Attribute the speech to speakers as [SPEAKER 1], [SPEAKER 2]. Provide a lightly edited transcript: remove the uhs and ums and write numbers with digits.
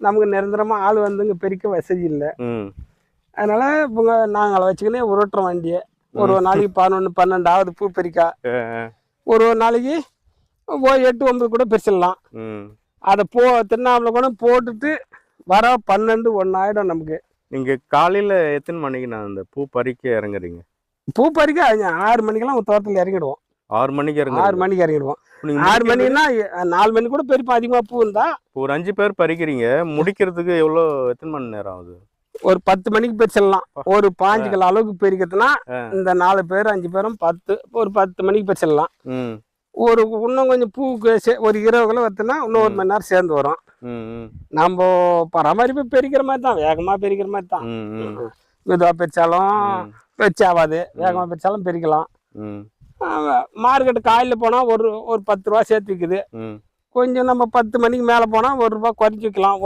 [SPEAKER 1] நமக்கு நிரந்தரமாக ஆள் வந்துங்க பெருக்க வசதி இல்லை. அதனால இப்போ நாங்கள் வச்சுக்கினே உருட்டுறோம் வண்டியை. ஒரு நாளைக்கு 11 12 பூ பறிக்கா. ஒரு நாளைக்கு 8 9 கூட பறிச்சிடலாம். அதை திருவண்ணாமலை கூட போட்டுட்டு வர 12 1 ஆகிடும் நமக்கு.
[SPEAKER 2] நீங்கள் காலையில் எத்தனை மணிக்கு நான் அந்த பூ பறிக்க இறங்குறீங்க?
[SPEAKER 1] பூ பறிக்க 6 மணிக்கெல்லாம் தோட்டத்தில் இறங்கிடுவோம்.
[SPEAKER 2] 6 மணிக்கு
[SPEAKER 1] 6 மணிக்கு இறங்கிடுவோம். 6 மணின்னா 4 மணி கூட பறிப்போம். அதிகமாக பூ இருந்தா
[SPEAKER 2] ஒரு 5 பேர் பறிக்கிறீங்க. முடிக்கிறதுக்கு எத்தனை மணி நேரம் ஆகுது?
[SPEAKER 1] ஒரு 10 மணிக்கு பறிச்சிடலாம். ஒரு 5 கிலோ அளவுக்கு பறிக்கிறதுனா இந்த 4 பேர் 5 பேரும் 10 ஒரு 10 மணிக்கு பறிச்சிடலாம். இன்னும் கொஞ்சம் பூக்கு ஒரு 20 கிலோ வருதுன்னா இன்னும் 1 மணி நேரம் சேர்ந்து வரும். நம்ம பராமரிப்பு பெருக்கிற மாதிரி தான், வேகமாக பெருக்கிற மாதிரி தான். மெதுவாக பறிச்சாலும் வச்சு ஆகாது, வேகமாக பறிச்சாலும் பெருக்கலாம். மார்க்கெட்டு காலையில் போனால் ஒரு 10 ரூபா சேர்த்து விற்குது. கொஞ்சம் நம்ம 10 மணிக்கு மேலே போனால் 1 ரூபா குறைச்சி விற்கலாம்.